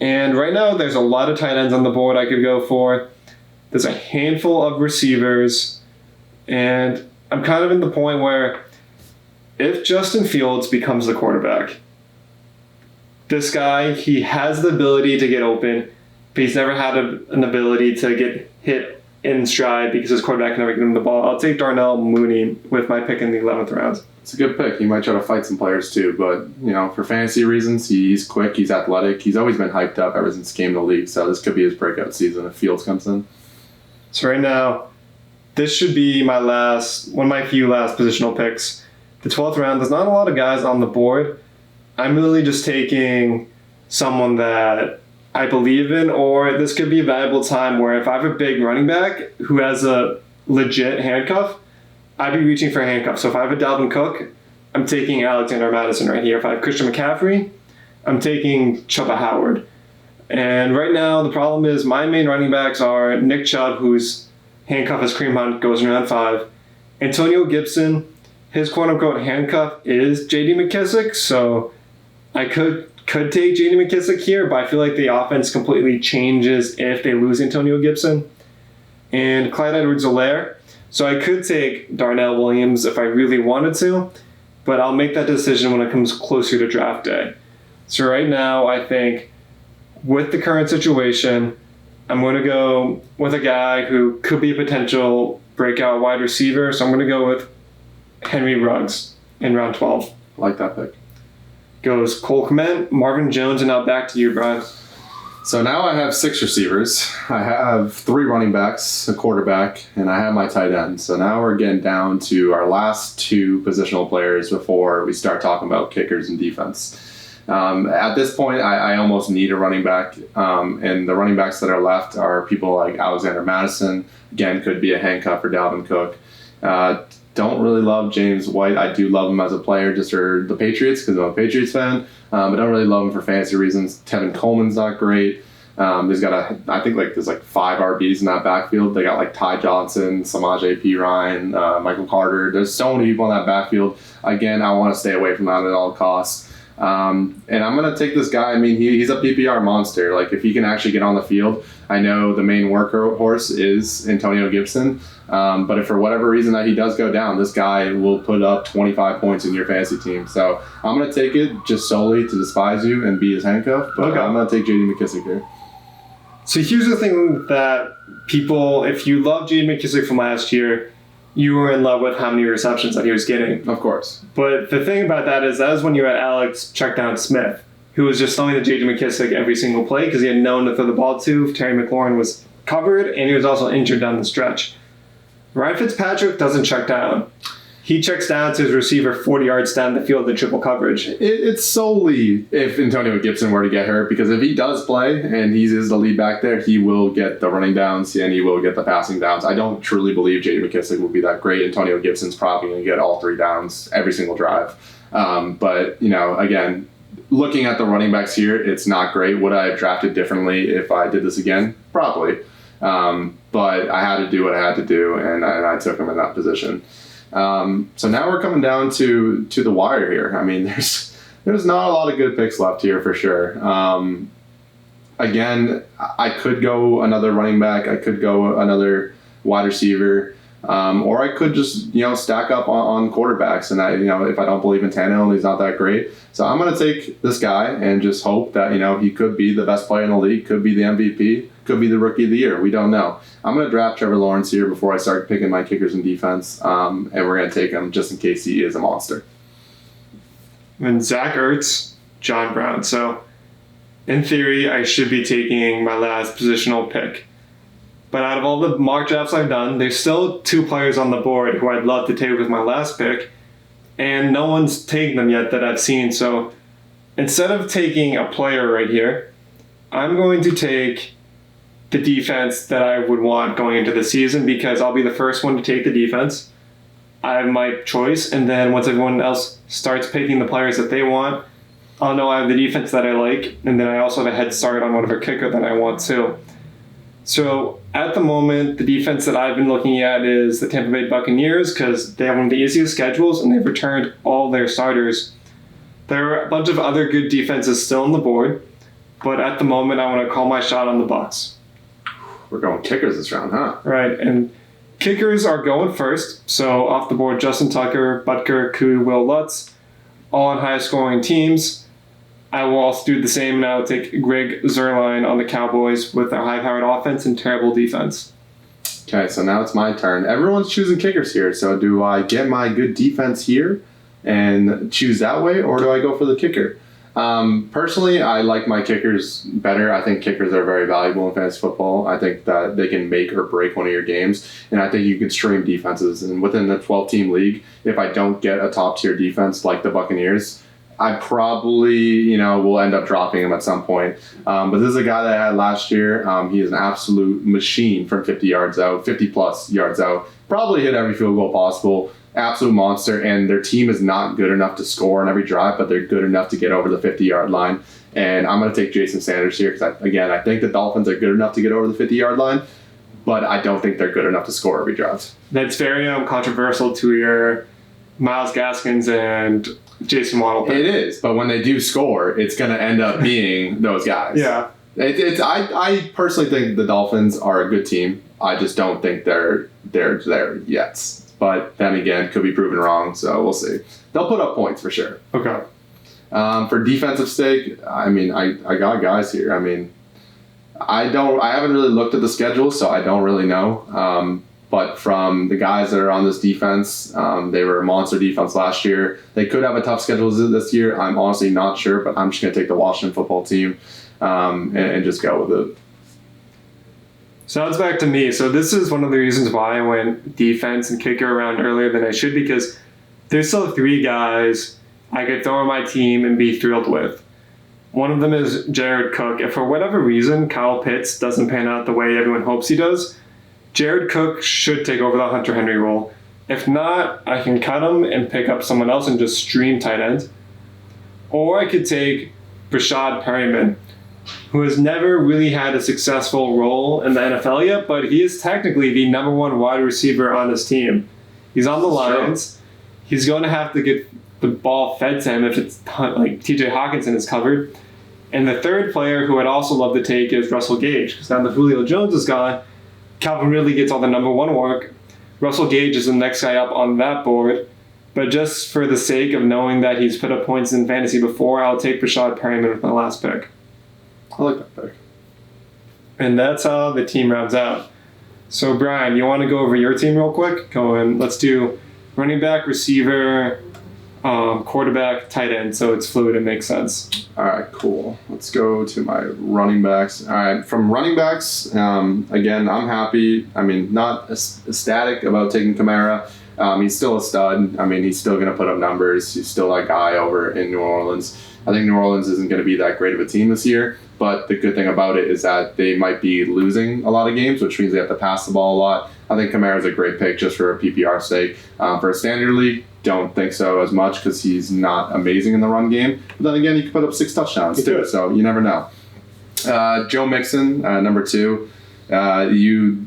And right now, there's a lot of tight ends on the board I could go for. There's a handful of receivers. And I'm kind of in the point where if Justin Fields becomes the quarterback, this guy, he has the ability to get open, but he's never had an ability to get hit in stride because his quarterback can never get him the ball. I'll take Darnell Mooney with my pick in the 11th round. It's a good pick. He might try to fight some players too, but for fantasy reasons, he's quick, he's athletic, he's always been hyped up ever since he came to the league. So this could be his breakout season if Fields comes in. So right now, this should be one of my few last positional picks. The 12th round, there's not a lot of guys on the board. I'm really just taking someone that I believe in, or this could be a valuable time where if I have a big running back who has a legit handcuff, I'd be reaching for a handcuff. So if I have a Dalvin Cook, I'm taking Alexander Madison right here. If I have Christian McCaffrey, I'm taking Chuba Howard. And right now, the problem is my main running backs are Nick Chubb, whose handcuff as Kareem Hunt goes in round 5. Antonio Gibson, his quote-unquote handcuff is J.D. McKissick, so I could take J.D. McKissick here, but I feel like the offense completely changes if they lose Antonio Gibson. And Clyde Edwards-Helaire. So I could take Darnell Williams if I really wanted to, but I'll make that decision when it comes closer to draft day. So right now, I think with the current situation, I'm going to go with a guy who could be a potential breakout wide receiver. So I'm going to go with Henry Ruggs in round 12. I like that pick. Goes Cole Kmet, Marvin Jones, and now back to you, Bryan. So now I have 6 receivers. I have 3 running backs, a quarterback, and I have my tight end. So now we're getting down to our last 2 positional players before we start talking about kickers and defense. At this point, I almost need a running back, and the running backs that are left are people like Alexander Madison. Again, could be a handcuff for Dalvin Cook. Don't really love James White. I do love him as a player just for the Patriots because I'm a Patriots fan. But don't really love him for fantasy reasons. Tevin Coleman's not great. There's 5 RBs in that backfield. They got like Ty Johnson, Samaje Perine, Michael Carter. There's so many people in that backfield. Again, I want to stay away from that at all costs. And I'm going to take this guy. I mean, he's a PPR monster. Like, if he can actually get on the field, I know the main workhorse is Antonio Gibson. But if for whatever reason that he does go down, this guy will put up 25 points in your fantasy team. So I'm going to take it just solely to despise you and be his handcuff. But okay. I'm going to take J.D. McKissick here. So here's the thing that people, if you love J.D. McKissick from last year, you were in love with how many receptions that he was getting. Of course. But the thing about that is when you had Alex Checkdown Smith, who was just throwing to J.D. McKissick every single play because he had no one to throw the ball to. Terry McLaurin was covered, and he was also injured down the stretch. Ryan Fitzpatrick doesn't check down. He checks down to his receiver 40 yards down the field in triple coverage. It's solely if Antonio Gibson were to get hurt, because if he does play and he is the lead back there, he will get the running downs and he will get the passing downs. I don't truly believe J.D. McKissick will be that great. Antonio Gibson's probably going to get all 3 downs every single drive. But, again, looking at the running backs here, it's not great. Would I have drafted differently if I did this again? Probably. But I had to do what I had to do, and I took him in that position. So now we're coming down to the wire here. I mean, there's not a lot of good picks left here for sure. Again, I could go another running back. I could go another wide receiver. Or I could just, stack up on quarterbacks. And if I don't believe in Tannehill, he's not that great. So I'm going to take this guy and just hope that, he could be the best player in the league, could be the MVP, could be the rookie of the year. We don't know. I'm going to draft Trevor Lawrence here before I start picking my kickers and defense. And we're going to take him just in case he is a monster. And Zach Ertz, John Brown. So in theory, I should be taking my last positional pick. But out of all the mock drafts I've done, there's still 2 players on the board who I'd love to take with my last pick, and no one's taken them yet that I've seen. So instead of taking a player right here, I'm going to take the defense that I would want going into the season, because I'll be the first one to take the defense. I have my choice, and then once everyone else starts picking the players that they want, I'll know I have the defense that I like, and then I also have a head start on whatever kicker that I want too. So at the moment, the defense that I've been looking at is the Tampa Bay Buccaneers, because they have one of the easiest schedules and they've returned all their starters. There are a bunch of other good defenses still on the board, But at the moment, I want to call my shot on the Bucks. We're going kickers this round, huh? Right, and kickers are going first. So off the board, Justin Tucker, Butker, Koo, Will Lutz, all on high-scoring teams. I will also do the same, and I will take Greg Zuerlein on the Cowboys with their high-powered offense and terrible defense. Okay, so now it's my turn. Everyone's choosing kickers here, so do I get my good defense here and choose that way, or do I go for the kicker? Personally, I like my kickers better. I think kickers are very valuable in fantasy football. I think that they can make or break one of your games, and I think you can stream defenses. And within the 12-team league, if I don't get a top-tier defense like the Buccaneers, I probably, will end up dropping him at some point. But this is a guy that I had last year. He is an absolute machine from 50 yards out, 50-plus yards out. Probably hit every field goal possible. Absolute monster, and their team is not good enough to score on every drive, but they're good enough to get over the 50-yard line. And I'm going to take Jason Sanders here because, I think the Dolphins are good enough to get over the 50-yard line, but I don't think they're good enough to score every drive. That's very controversial to your Myles Gaskins and Jason Waddle. It is, but when they do score, it's going to end up being those guys. Yeah. I personally think the Dolphins are a good team. I just don't think they're there yet. But then again, could be proven wrong, so we'll see. They'll put up points for sure. Okay. For defensive stake, I got guys here. I haven't really looked at the schedule, so I don't really know. But from the guys that are on this defense, they were a monster defense last year. They could have a tough schedule this year. I'm honestly not sure, but I'm just going to take the Washington football team and just go with it. Sounds back to me. So this is one of the reasons why I went defense and kicker around earlier than I should, because there's still 3 guys I could throw on my team and be thrilled with. One of them is Jared Cook. If for whatever reason Kyle Pitts doesn't pan out the way everyone hopes he does, Jared Cook should take over the Hunter Henry role. If not, I can cut him and pick up someone else and just stream tight end. Or I could take Brashad Perryman, who has never really had a successful role in the NFL yet, but he is technically the number 1 wide receiver on his team. He's on the Lions. He's going to have to get the ball fed to him if it's like TJ Hawkinson is covered. And the third player who I'd also love to take is Russell Gage, because now that Julio Jones is gone, Calvin Ridley gets all the number 1 work. Russell Gage is the next guy up on that board. But just for the sake of knowing that he's put up points in fantasy before, I'll take Brashad Perryman with my last pick. I like that pick. And that's how the team rounds out. So, Brian, you want to go over your team real quick? Let's do running back, receiver, quarterback, tight end, so it's fluid and makes sense. All right, cool. Let's go to my running backs. All right, from running backs, again, I'm happy. Not ecstatic about taking Kamara. He's still a stud. He's still going to put up numbers. He's still that guy over in New Orleans. I think New Orleans isn't going to be that great of a team this year, but the good thing about it is that they might be losing a lot of games, which means they have to pass the ball a lot. I think Kamara is a great pick just for a PPR sake. For a standard league, don't think so as much because he's not amazing in the run game. But then again, he could put up 6 touchdowns too, so you never know. Joe Mixon, number 2. You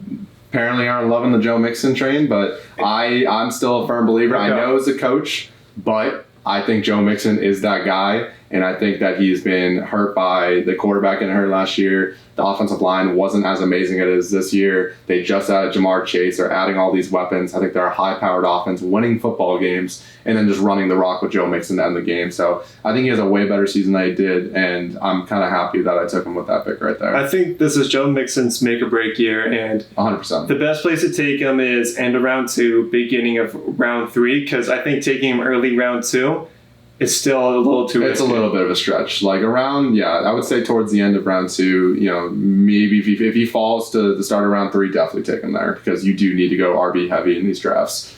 apparently aren't loving the Joe Mixon train, but I'm still a firm believer. Okay. I know as a coach, but I think Joe Mixon is that guy, and I think that he's been hurt by the quarterback getting hurt last year. The offensive line wasn't as amazing as it is this year. They just added Jamar Chase. They're adding all these weapons. I think they're a high-powered offense, winning football games, and then just running the rock with Joe Mixon to end the game. So I think he has a way better season than he did, and I'm kind of happy that I took him with that pick right there. I think this is Joe Mixon's make-or-break year, and 100%. The best place to take him is end of round 2, beginning of round 3, because I think taking him early round 2 it's still a little too risky. It's a little bit of a stretch. Like around, I would say towards the end of round 2, maybe if he falls to the start of round 3, definitely take him there because you do need to go RB heavy in these drafts.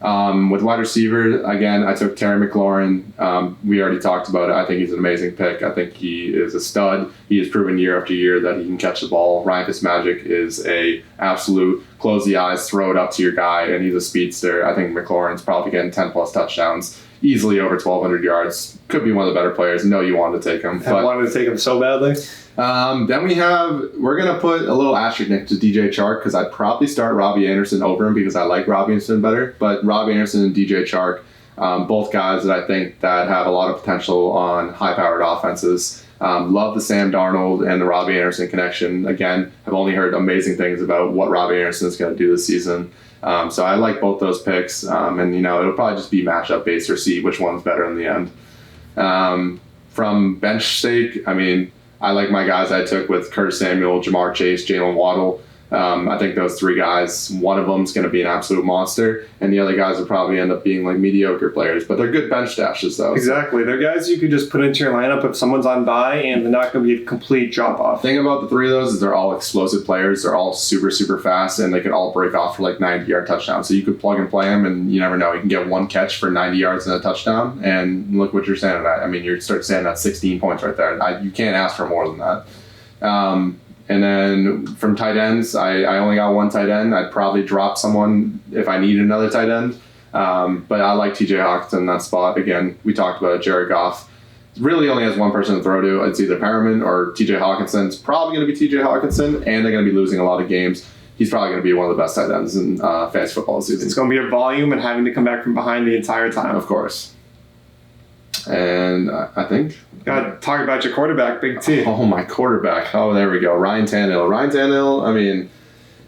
With wide receiver, again, I took Terry McLaurin. We already talked about it. I think he's an amazing pick. I think he is a stud. He has proven year after year that he can catch the ball. Ryan Fitzmagic is a absolute close the eyes, throw it up to your guy, and he's a speedster. I think McLaurin's probably getting 10-plus touchdowns. Easily over 1,200 yards. Could be one of the better players. No, you wanted to take him. I wanted to take him so badly. Then we're going to put a little asterisk next to DJ Chark because I'd probably start Robbie Anderson over him because I like Robbie Anderson better. But Robbie Anderson and DJ Chark, both guys that I think that have a lot of potential on high-powered offenses. Love the Sam Darnold and the Robbie Anderson connection. Again, I've only heard amazing things about what Robbie Anderson is going to do this season. So I like both those picks. And, it'll probably just be matchup based or see which one's better in the end. From bench sake, I like my guys I took with Curtis Samuel, Jamar Chase, Jalen Waddle. I think those three guys, one of them is going to be an absolute monster, and the other guys will probably end up being like mediocre players, but they're good bench stashes though. Exactly. They're guys you could just put into your lineup if someone's on bye, and they're not going to be a complete drop-off. The thing about the three of those is they're all explosive players. They're all super, super fast, and they could all break off for like 90-yard touchdowns. So you could plug and play them, and you never know. You can get one catch for 90 yards and a touchdown, and look what you're saying at. You start saying that's 16 points right there. You can't ask for more than that. And then from tight ends, I only got one tight end. I'd probably drop someone if I need another tight end. But I like TJ Hawkinson in that spot. Again, we talked about it. Jared Goff really only has one person to throw to. It's either Perriman or TJ Hawkinson. It's probably going to be TJ Hawkinson, and they're going to be losing a lot of games. He's probably going to be one of the best tight ends in fantasy football this season. It's going to be a volume and having to come back from behind the entire time. Of course. And I think... Got to talk about your quarterback, Big T. Oh, my quarterback. Oh, there we go. Ryan Tannehill,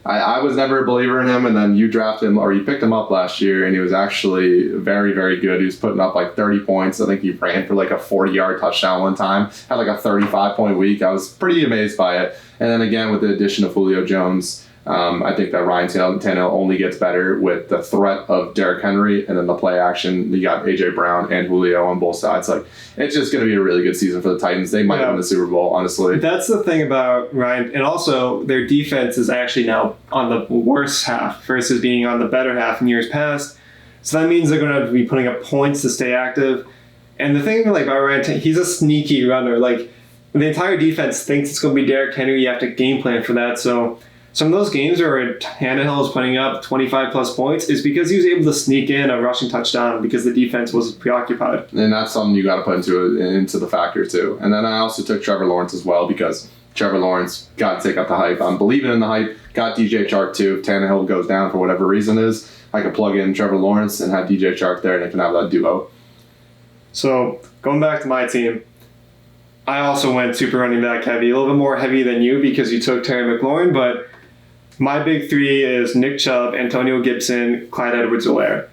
I was never a believer in him, and then you drafted him, or you picked him up last year, and he was actually very, very good. He was putting up like 30 points. I think he ran for like a 40-yard touchdown one time. Had like a 35-point week. I was pretty amazed by it. And then again, with the addition of Julio Jones, I think that Ryan Tannehill only gets better with the threat of Derrick Henry, and then the play action. You got A.J. Brown and Julio on both sides. Like, it's just going to be a really good season for the Titans. They might win the Super Bowl, honestly. That's the thing about Ryan. And also, their defense is actually now on the worst half versus being on the better half in years past. So that means they're going to have to be putting up points to stay active. And the thing about Ryan, he's a sneaky runner. Like, the entire defense thinks it's going to be Derrick Henry. You have to game plan for that. So some of those games where Tannehill is putting up 25-plus points is because he was able to sneak in a rushing touchdown because the defense was preoccupied. And that's something you got to put into the factor, too. And then I also took Trevor Lawrence as well because Trevor Lawrence got to take up the hype. I'm believing in the hype. Got DJ Chark, too. If Tannehill goes down for whatever reason is, I could plug in Trevor Lawrence and have DJ Chark there, and they can have that duo. So, going back to my team, I also went super running back heavy. A little bit more heavy than you because you took Terry McLaurin, but my big three is Nick Chubb, Antonio Gibson, Clyde Edwards-Helaire.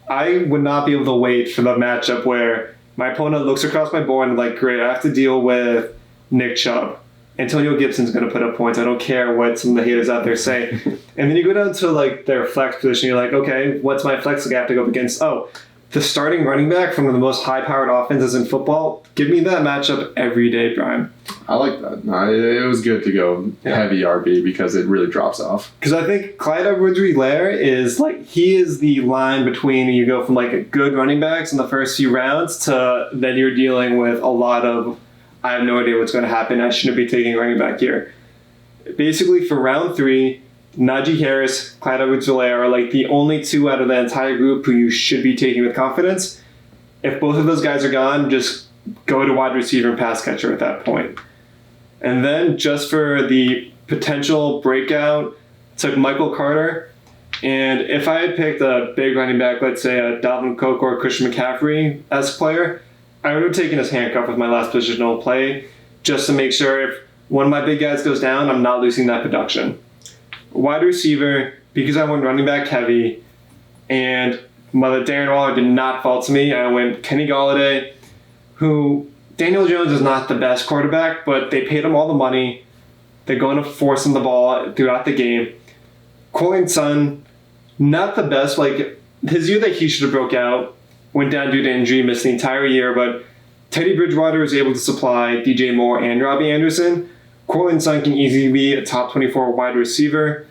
I would not be able to wait for the matchup where my opponent looks across my board and like, great, I have to deal with Nick Chubb. Antonio Gibson's going to put up points. I don't care what some of the haters out there say. And then you go down to like their flex position. You're like, okay, what's my flex I have to go up against? Oh, the starting running back from the most high-powered offenses in football. Give me that matchup every day, Bryan. I like that. No, it was good to go heavy RB because it really drops off. Because I think Clyde Edwards-Helaire is like, he is the line between you go from like a good running backs in the first few rounds to then you're dealing with a lot of, I have no idea what's going to happen. I shouldn't be taking a running back here. Basically, for round 3, Najee Harris, Clyde Edwards-Helaire are like the only two out of the entire group who you should be taking with confidence. If both of those guys are gone, just go to wide receiver and pass catcher at that point. And then just for the potential breakout, took Michael Carter. And if I had picked a big running back, let's say a Dalvin Cook or Christian McCaffrey-esque player, I would have taken his handcuff with my last positional play just to make sure if one of my big guys goes down, I'm not losing that production. Wide receiver, because I went running back heavy, and Mother Darren Waller did not fall to me. I went Kenny Golladay, who Daniel Jones is not the best quarterback, but they paid him all the money. They're going to force him the ball throughout the game. Cortland Sutton, not the best. Like, his year that he should have broke out went down due to injury, missed the entire year, but Teddy Bridgewater was able to supply DJ Moore and Robbie Anderson. Cortland Sutton can easily be a top 24 wide receiver.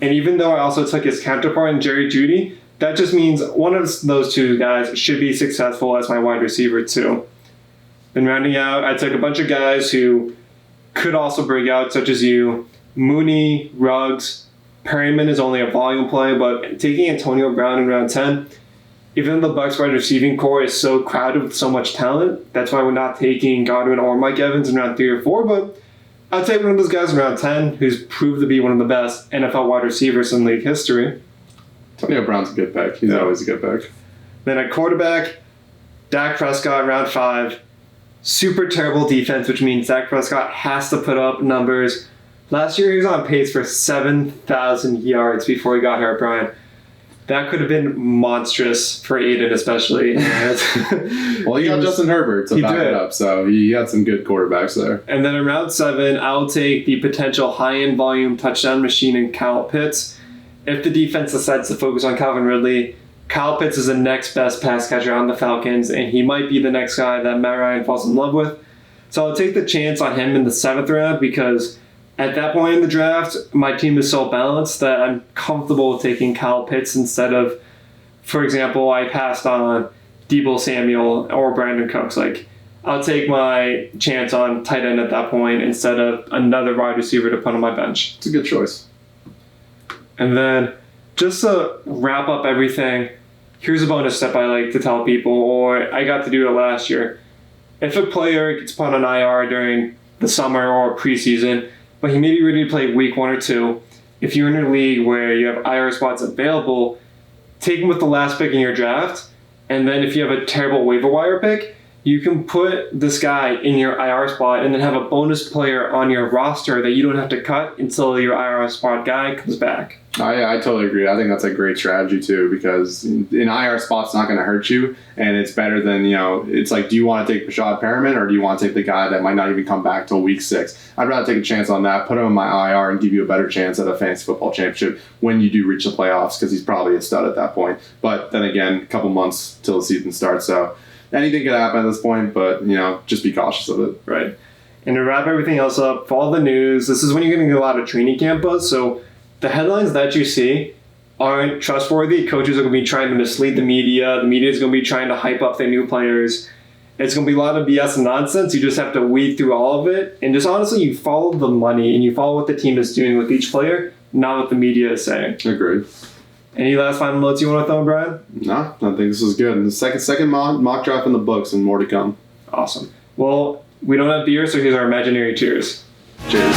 And even though I also took his counterpart in Jerry Jeudy, that just means one of those two guys should be successful as my wide receiver too. Then rounding out, I took a bunch of guys who could also break out, such as you, Mooney, Ruggs. Perryman is only a volume play, but taking Antonio Brown in round 10, even though the Bucs wide receiving core is so crowded with so much talent, that's why we're not taking Godwin or Mike Evans in round 3 or 4, but I'll take one of those guys in round 10 who's proved to be one of the best NFL wide receivers in league history. Antonio Brown's a good pick. He's always a good pick. Then at quarterback, Dak Prescott, round 5. super terrible defense, which means Dak Prescott has to put up numbers. Last year, he was on pace for 7,000 yards before he got hurt, Bryan. That could have been monstrous for Aiden, especially. Well, he got Justin Herbert to back it up, so he had some good quarterbacks there. And then in round 7, I'll take the potential high-end volume touchdown machine in Kyle Pitts. If the defense decides to focus on Calvin Ridley, Kyle Pitts is the next best pass catcher on the Falcons, and he might be the next guy that Matt Ryan falls in love with. So I'll take the chance on him in the 7th round because at that point in the draft, my team is so balanced that I'm comfortable taking Kyle Pitts instead of, for example, I passed on Deebo Samuel or Brandon Cooks. Like, I'll take my chance on tight end at that point instead of another wide receiver to put on my bench. It's a good choice. And then, just to wrap up everything, here's a bonus step I like to tell people, or I got to do it last year. If a player gets put on IR during the summer or preseason, but he may be ready to play week 1 or 2. If you're in a league where you have IR spots available, take him with the last pick in your draft. And then if you have a terrible waiver wire pick, you can put this guy in your IR spot and then have a bonus player on your roster that you don't have to cut until your IR spot guy comes back. I totally agree. I think that's a great strategy too, because an IR spot's not going to hurt you, and it's better than, it's like, do you want to take Rashad Perriman or do you want to take the guy that might not even come back till week 6? I'd rather take a chance on that, put him in my IR, and give you a better chance at a fantasy football championship when you do reach the playoffs, because he's probably a stud at that point. But then again, a couple months till the season starts, so anything could happen at this point, but, just be cautious of it. Right. And to wrap everything else up, for all the news, this is when you're going to get a lot of training camp buzz, so the headlines that you see aren't trustworthy. Coaches are going to be trying to mislead the media. The media is going to be trying to hype up their new players. It's going to be a lot of BS and nonsense. You just have to weed through all of it. And just honestly, you follow the money and you follow what the team is doing with each player, not what the media is saying. Agreed. Any last final notes you want to throw in, Bryan? No, I think this is good. The second mock draft in the books and more to come. Awesome. Well, we don't have beer, so here's our imaginary cheers. Cheers.